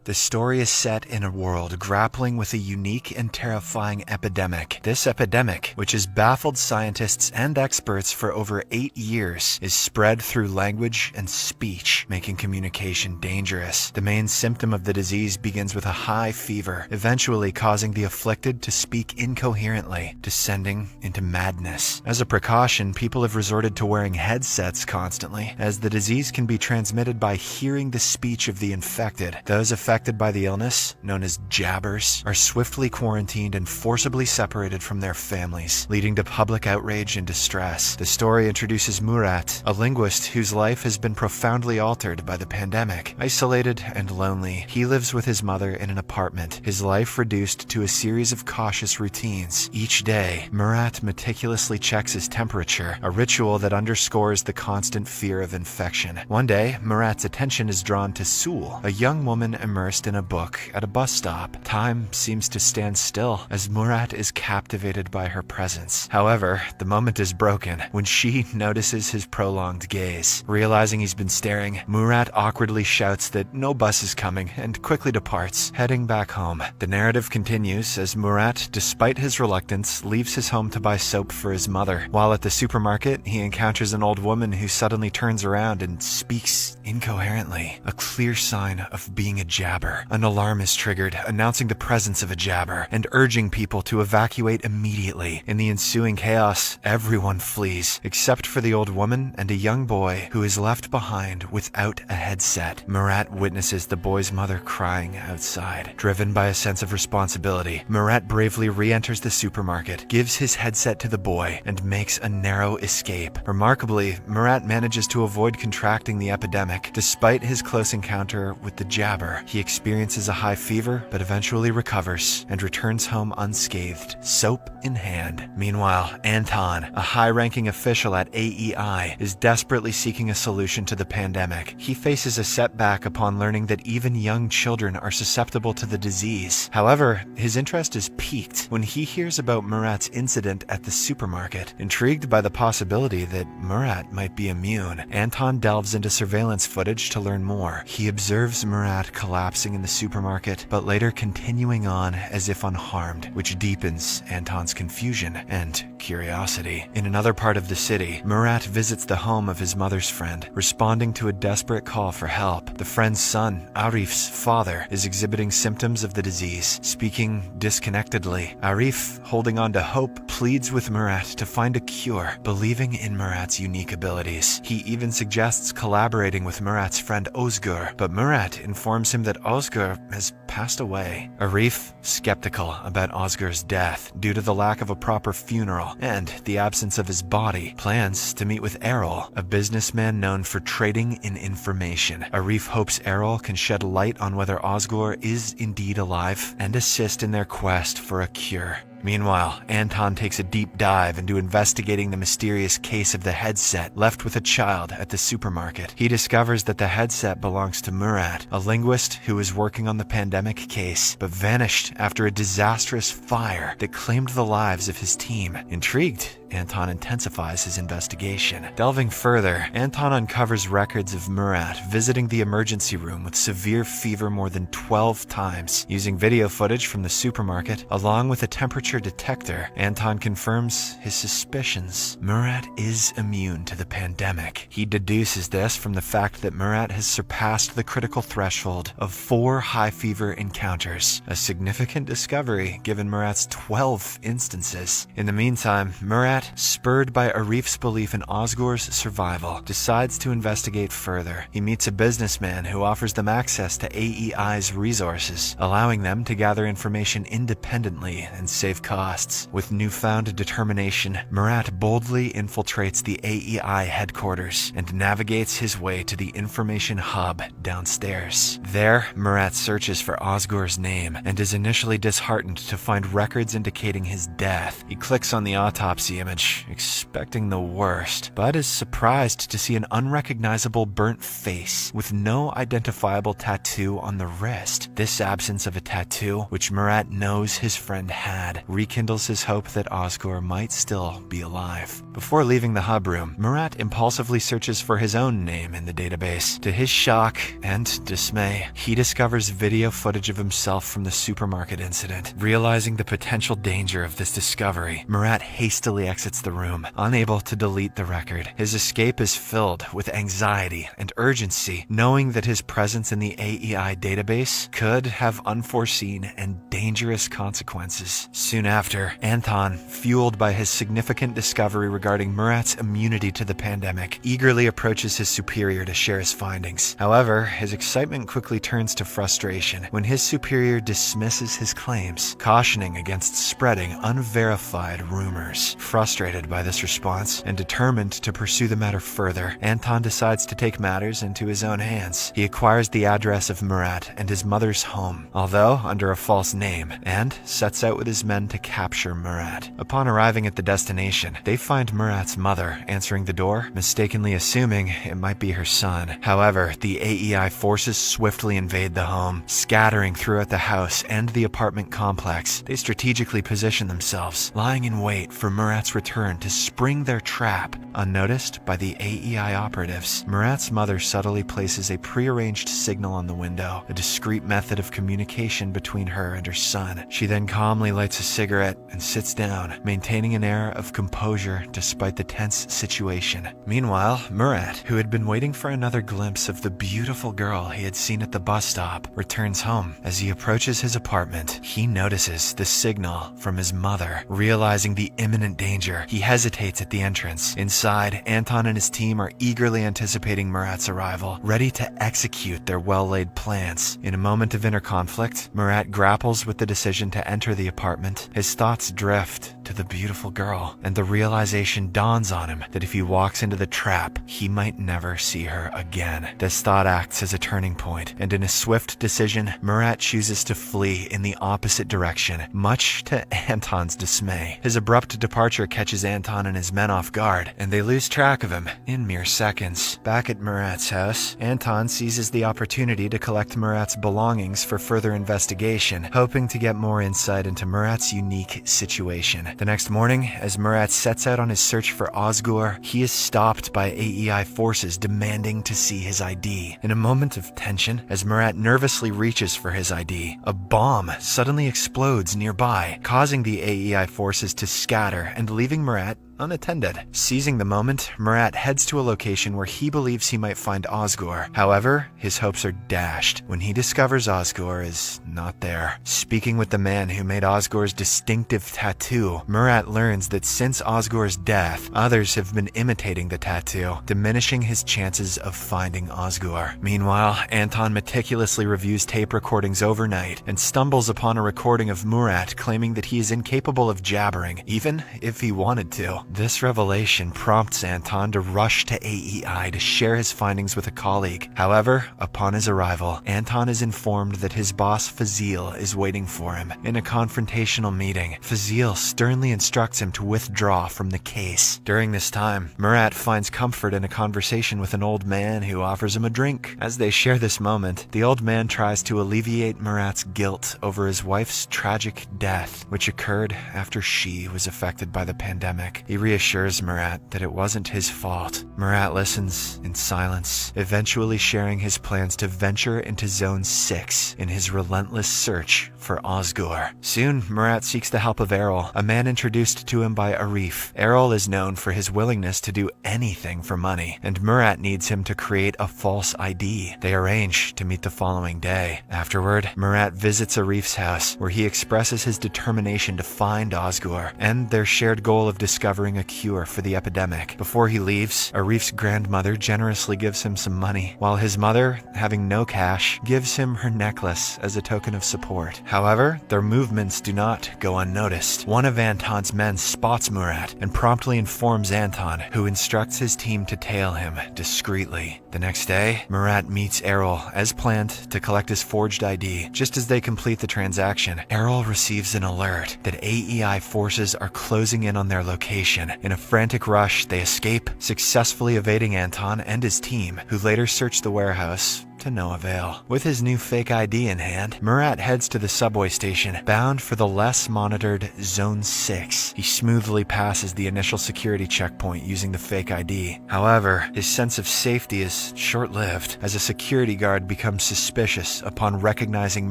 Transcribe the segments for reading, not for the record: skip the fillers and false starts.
The story is set in a world grappling with a unique and terrifying epidemic. This epidemic, which has baffled scientists and experts for over 8 years, is spread through language and speech, making communication dangerous. The main symptom of the disease begins with a high fever, eventually causing the afflicted to speak incoherently, descending into madness. As a precaution, people have resorted to wearing headsets constantly, as the disease can be transmitted by hearing the speech of the infected. Those affected by the illness, known as jabbers, are swiftly quarantined and forcibly separated from their families, leading to public outrage and distress. The story introduces Murat, a linguist whose life has been profoundly altered by the pandemic. Isolated and lonely, he lives with his mother in an apartment, his life reduced to a series of cautious routines. Each day, Murat meticulously checks his temperature, a ritual that underscores the constant fear of infection. One day, Murat's attention is drawn to Sul, a young woman immersed in a book at a bus stop. Time seems to stand still as Murat is captivated by her presence. However, the moment is broken when she notices his prolonged gaze. Realizing he's been staring, Murat awkwardly shouts that no bus is coming and quickly departs, heading back home. The narrative continues as Murat, despite his reluctance, leaves his home to buy soap for his mother. While at the supermarket, he encounters an old woman who suddenly turns around and speaks incoherently, a clear sign of being a jabber. An alarm is triggered, announcing the presence of a jabber and urging people to evacuate immediately. In the ensuing chaos, everyone flees, except for the old woman and a young boy who is left behind without a headset. Murat witnesses the boy's mother crying outside. Driven by a sense of responsibility, Murat bravely re-enters the supermarket, gives his headset to the boy, and makes a narrow escape. Remarkably, Murat manages to avoid contracting the epidemic. Despite his close encounter with the jabber, he experiences a high fever, but eventually recovers and returns home unscathed, soap in hand. Meanwhile, Anton, a high-ranking official at AEI, is desperately seeking a solution to the pandemic. He faces a setback upon learning that even young children are susceptible to the disease. However, his interest is piqued when he hears about Murat's incident at the supermarket. Intrigued by the possibility that Murat might be immune, Anton delves into surveillance footage to learn more. He observes Murat collapsing in the supermarket, but later continuing on as if unharmed, which deepens Anton's confusion and curiosity. In another part of the city, Murat visits the home of his mother's friend, responding to a desperate call for help. The friend's son, Arif's father, is exhibiting symptoms of the disease, speaking disconnectedly. Arif, holding on to hope, pleads with Murat to find a cure, believing in Murat's unique abilities. He even suggests collaborating with Murat's friend Ozgur, but Murat informs him that Ozgur has passed away. Arif, skeptical about Ozgur's death due to the lack of a proper funeral and the absence of his body, plans to meet with Errol, a businessman known for trading in information. Arif hopes Errol can shed light on whether Ozgur is indeed alive and assist in their quest for a cure. Meanwhile, Anton takes a deep dive into investigating the mysterious case of the headset left with a child at the supermarket. He discovers that the headset belongs to Murat, a linguist who was working on the pandemic case, but vanished after a disastrous fire that claimed the lives of his team. Intrigued, Anton intensifies his investigation. Delving further, Anton uncovers records of Murat visiting the emergency room with severe fever more than 12 times. Using video footage from the supermarket, along with a temperature detector, Anton confirms his suspicions. Murat is immune to the pandemic. He deduces this from the fact that Murat has surpassed the critical threshold of 4 high fever encounters, a significant discovery given Murat's 12 instances. In the meantime, Murat, spurred by Arif's belief in Ozgur's survival, decides to investigate further. He meets a businessman who offers them access to AEI's resources, allowing them to gather information independently and save costs. With newfound determination, Murat boldly infiltrates the AEI headquarters and navigates his way to the information hub downstairs. There, Murat searches for Ozgur's name and is initially disheartened to find records indicating his death. He clicks on the autopsy damage, expecting the worst, but is surprised to see an unrecognizable burnt face with no identifiable tattoo on the wrist. This absence of a tattoo, which Murat knows his friend had, rekindles his hope that Ozgur might still be alive. Before leaving the hub room, Murat impulsively searches for his own name in the database. To his shock and dismay, he discovers video footage of himself from the supermarket incident. Realizing the potential danger of this discovery, Murat hastily exits the room, unable to delete the record. His escape is filled with anxiety and urgency, knowing that his presence in the AEI database could have unforeseen and dangerous consequences. Soon after, Anton, fueled by his significant discovery regarding Murat's immunity to the pandemic, eagerly approaches his superior to share his findings. However, his excitement quickly turns to frustration when his superior dismisses his claims, cautioning against spreading unverified rumors. Frustrated by this response and determined to pursue the matter further, Anton decides to take matters into his own hands. He acquires the address of Murat and his mother's home, although under a false name, and sets out with his men to capture Murat. Upon arriving at the destination, they find Murat's mother answering the door, mistakenly assuming it might be her son. However, the AEI forces swiftly invade the home, scattering throughout the house and the apartment complex. They strategically position themselves, lying in wait for Murat's return to spring their trap. Unnoticed by the AEI operatives, Murat's mother subtly places a prearranged signal on the window, a discreet method of communication between her and her son. She then calmly lights a cigarette and sits down, maintaining an air of composure despite the tense situation. Meanwhile, Murat, who had been waiting for another glimpse of the beautiful girl he had seen at the bus stop, returns home. As he approaches his apartment, he notices the signal from his mother. Realizing the imminent danger, he hesitates at the entrance. Inside, Anton and his team are eagerly anticipating Murat's arrival, ready to execute their well-laid plans. In a moment of inner conflict, Murat grapples with the decision to enter the apartment. His thoughts drift to the beautiful girl, and the realization dawns on him that if he walks into the trap, he might never see her again. This thought acts as a turning point, and in a swift decision, Murat chooses to flee in the opposite direction, much to Anton's dismay. His abrupt departure catches Anton and his men off guard, and they lose track of him in mere seconds. Back at Murat's house, Anton seizes the opportunity to collect Murat's belongings for further investigation, hoping to get more insight into Murat's unique situation. The next morning, as Murat sets out on his search for Ozgur, he is stopped by AEI forces demanding to see his ID. In a moment of tension, as Murat nervously reaches for his ID, a bomb suddenly explodes nearby, causing the AEI forces to scatter and leaving Murat unattended. Seizing the moment, Murat heads to a location where he believes he might find Ozgur. However, his hopes are dashed when he discovers Ozgur is not there. Speaking with the man who made Ozgur's distinctive tattoo, Murat learns that since Ozgur's death, others have been imitating the tattoo, diminishing his chances of finding Ozgur. Meanwhile, Anton meticulously reviews tape recordings overnight and stumbles upon a recording of Murat claiming that he is incapable of jabbering, even if he wanted to. This revelation prompts Anton to rush to AEI to share his findings with a colleague. However, upon his arrival, Anton is informed that his boss Fazil is waiting for him. In a confrontational meeting, Fazil sternly instructs him to withdraw from the case. During this time, Murat finds comfort in a conversation with an old man who offers him a drink. As they share this moment, the old man tries to alleviate Murat's guilt over his wife's tragic death, which occurred after she was affected by the pandemic. He reassures Murat that it wasn't his fault. Murat listens in silence, eventually sharing his plans to venture into Zone 6 in his relentless search for Ozgur. Soon, Murat seeks the help of Errol, a man introduced to him by Arif. Errol is known for his willingness to do anything for money, and Murat needs him to create a false ID. They arrange to meet the following day. Afterward, Murat visits Arif's house, where he expresses his determination to find Ozgur and their shared goal of discovering a cure for the epidemic. Before he leaves, Arif's grandmother generously gives him some money, while his mother, having no cash, gives him her necklace as a token of support. However, their movements do not go unnoticed. One of Anton's men spots Murat and promptly informs Anton, who instructs his team to tail him discreetly. The next day, Murat meets Errol as planned to collect his forged ID. Just as they complete the transaction, Errol receives an alert that AEI forces are closing in on their location station. In a frantic rush, they escape, successfully evading Anton and his team, who later search the warehouse to no avail. With his new fake ID in hand, Murat heads to the subway station, bound for the less monitored Zone 6. He smoothly passes the initial security checkpoint using the fake ID. However, his sense of safety is short-lived, as a security guard becomes suspicious upon recognizing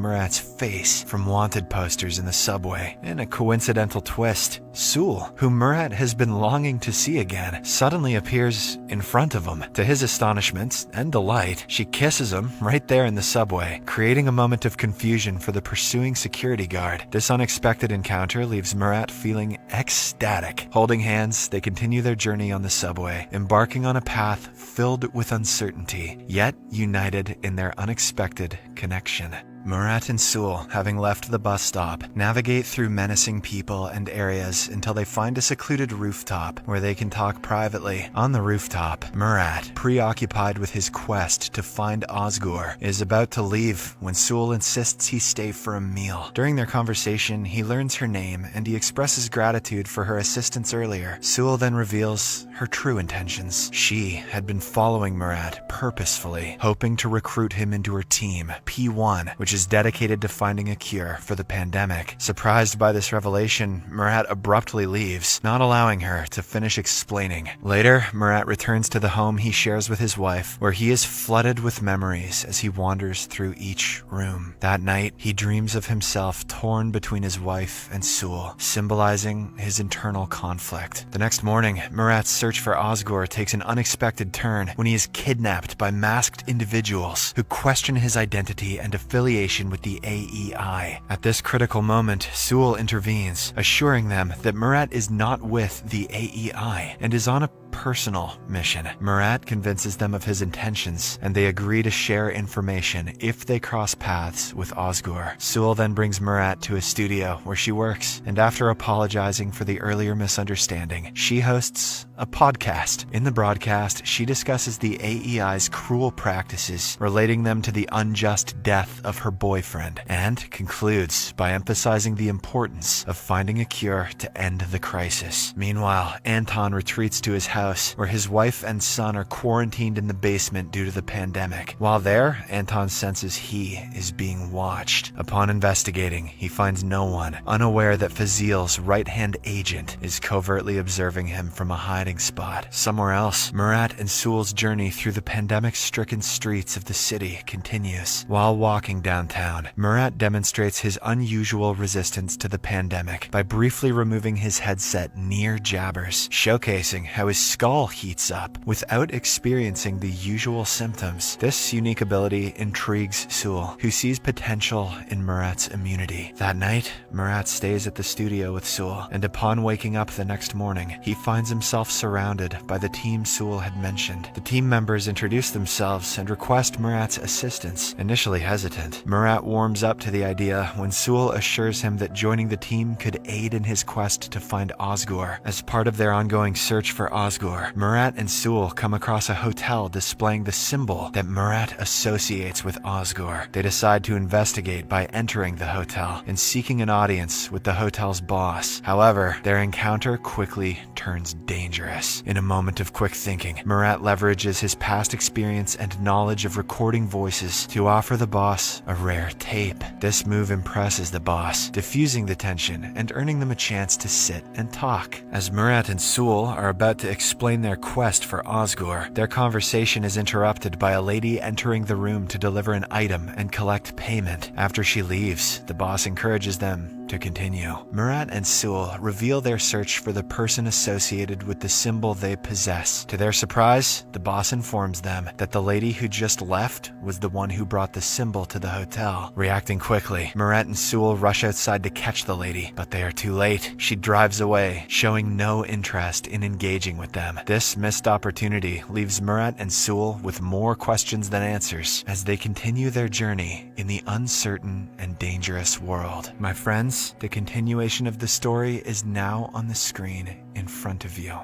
Murat's face from wanted posters in the subway. In a coincidental twist, Sewell, who Murat has been longing to see again, suddenly appears in front of him. To his astonishment and delight, she kisses him right there in the subway, creating a moment of confusion for the pursuing security guard. This unexpected encounter leaves Murat feeling ecstatic. Holding hands, they continue their journey on the subway, embarking on a path filled with uncertainty, yet united in their unexpected connection. Murat and Sewell, having left the bus stop, navigate through menacing people and areas until they find a secluded rooftop where they can talk privately. On the rooftop, Murat, preoccupied with his quest to find Osgur, is about to leave when Sewell insists he stay for a meal. During their conversation, he learns her name and he expresses gratitude for her assistance earlier. Sewell then reveals her true intentions. She had been following Murat purposefully, hoping to recruit him into her team, P1, which is dedicated to finding a cure for the pandemic. Surprised by this revelation, Murat abruptly leaves, not allowing her to finish explaining. Later, Murat returns to the home he shares with his wife, where he is flooded with memories as he wanders through each room. That night, he dreams of himself torn between his wife and Sewell, symbolizing his internal conflict. The next morning, Murat's search for Osgur takes an unexpected turn when he is kidnapped by masked individuals who question his identity and affiliation with the AEI. At this critical moment, Sewell intervenes, assuring them that Murat is not with the AEI and is on a personal mission. Murat convinces them of his intentions, and they agree to share information if they cross paths with Osgur. Sewell then brings Murat to a studio where she works, and after apologizing for the earlier misunderstanding, she hosts a podcast. In the broadcast, she discusses the AEI's cruel practices, relating them to the unjust death of her boyfriend, and concludes by emphasizing the importance of finding a cure to end the crisis. Meanwhile, Anton retreats to his house, where his wife and son are quarantined in the basement due to the pandemic. While there, Anton senses he is being watched. Upon investigating, he finds no one, unaware that Fazil's right-hand agent is covertly observing him from a hiding spot. Somewhere else, Murat and Sewell's journey through the pandemic-stricken streets of the city continues. While walking downtown, Murat demonstrates his unusual resistance to the pandemic by briefly removing his headset near Jabbers, showcasing how his skull heats up without experiencing the usual symptoms. This unique ability intrigues Sewell, who sees potential in Murat's immunity. That night, Murat stays at the studio with Sewell, and upon waking up the next morning, he finds himself surrounded by the team Sewell had mentioned. The team members introduce themselves and request Murat's assistance. Initially hesitant, Murat warms up to the idea when Sewell assures him that joining the team could aid in his quest to find Osgur. As part of their ongoing search for Osgur, Murat and Sewell come across a hotel displaying the symbol that Murat associates with Osgur. They decide to investigate by entering the hotel and seeking an audience with the hotel's boss. However, their encounter quickly turns dangerous. In a moment of quick thinking, Murat leverages his past experience and knowledge of recording voices to offer the boss a rare tape. This move impresses the boss, diffusing the tension and earning them a chance to sit and talk. As Murat and Sewell are about to explain their quest for Osgur, their conversation is interrupted by a lady entering the room to deliver an item and collect payment. After she leaves, the boss encourages them to continue. Murat and Sewell reveal their search for the person associated with the symbol they possess. To their surprise, the boss informs them that the lady who just left was the one who brought the symbol to the hotel. Reacting quickly, Murat and Sewell rush outside to catch the lady, but they are too late. She drives away, showing no interest in engaging with them. This missed opportunity leaves Murat and Sewell with more questions than answers as they continue their journey in the uncertain and dangerous world. My friends, the continuation of the story is now on the screen in front of you.